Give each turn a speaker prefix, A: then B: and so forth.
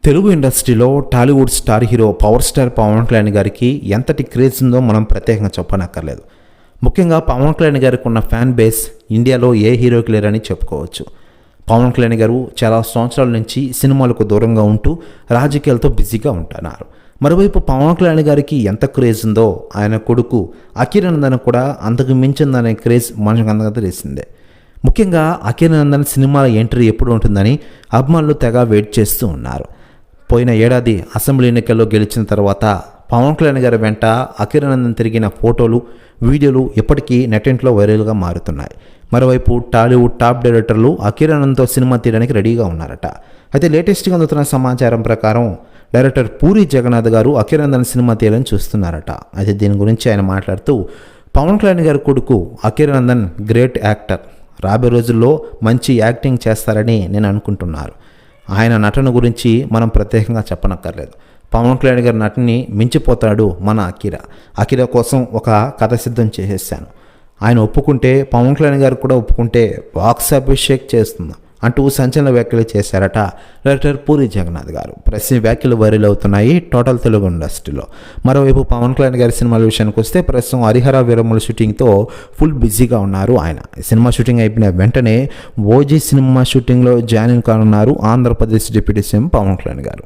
A: తెలుగు ఇండస్ట్రీలో Tollywood star hero power star Pawan Kalyan గారికి ఎంతటి క్రేజ్ ఉందో మనం ప్రత్యేకంగా చెప్పనక్కర్లేదు. ముఖ్యంగా పవన్ కళ్యాణ్ గారికి ఉన్న ఫ్యాన్ బేస్ ఇండియాలో ఏ హీరోకి లేరని చెప్పుకోవచ్చు. పవన్ కళ్యాణ్ గారు చాలా సంవత్సరాల నుంచి సినిమాలకు దూరంగా ఉంటూ రాజకీయాలతో బిజీగా ఉంటున్నారు. మరోవైపు పవన్ కళ్యాణ్ గారికి ఎంత క్రేజ్ ఉందో ఆయన కొడుకు అఖిరానందన్ కూడా అంతకు మించిందనే క్రేజ్ మనకందరికీ తెలిసిందే. ముఖ్యంగా అఖిరానందన్ సినిమాల ఎంట్రీ ఎప్పుడు ఉంటుందని అభిమానులు తెగ వెయిట్ చేస్తూ ఉన్నారు. పోయిన ఏడాది అసెంబ్లీ ఎన్నికల్లో గెలిచిన తర్వాత పవన్ కళ్యాణ్ గారి వెంట అఖిరానందన్ తిరిగిన ఫోటోలు, వీడియోలు ఇప్పటికీ నెట్టింట్లో వైరల్గా మారుతున్నాయి. మరోవైపు టాలీవుడ్ టాప్ డైరెక్టర్లు అఖిరానందన్తో సినిమా తీయడానికి రెడీగా ఉన్నారట. అయితే లేటెస్ట్గా అందుతున్న సమాచారం ప్రకారం డైరెక్టర్ పూరి జగన్నాథ్ గారు అఖిరానందన్ సినిమా తీయాలని చూస్తున్నారట. అయితే దీని గురించి ఆయన మాట్లాడుతూ, పవన్ కళ్యాణ్ గారి కొడుకు అఖిరానందన్ గ్రేట్ యాక్టర్, రాబోయే రోజుల్లో మంచి యాక్టింగ్ చేస్తారని నేను అనుకుంటున్నారు. ఆయన నటన గురించి మనం ప్రత్యేకంగా చెప్పనక్కర్లేదు. పవన్ కళ్యాణ్ గారి నటనని మించిపోతాడు మన అఖిరా కోసం ఒక కథ సిద్ధం చేసేసాను. ఆయన ఒప్పుకుంటే, పవన్ కళ్యాణ్ గారు కూడా ఒప్పుకుంటే బాక్స్ అభిషేక్ చేస్తుంది అంటూ సంచలన వ్యాఖ్యలు చేశారట డైరెక్టర్ పూరి జగన్నాథ్ గారు. ప్రస్తుతం వ్యాఖ్యలు వైరల్ అవుతున్నాయి టోటల్ తెలుగు ఇండస్ట్రీలో. మరోవైపు పవన్ కళ్యాణ్ గారి సినిమాల విషయానికి వస్తే ప్రస్తుతం హరిహర వీరముల షూటింగ్తో ఫుల్ బిజీగా ఉన్నారు ఆయన. సినిమా షూటింగ్ అయిపోయిన వెంటనే ఓజీ సినిమా షూటింగ్లో జాయిన్ కానున్నారు ఆంధ్రప్రదేశ్ డిప్యూటీ సీఎం పవన్ కళ్యాణ్ గారు.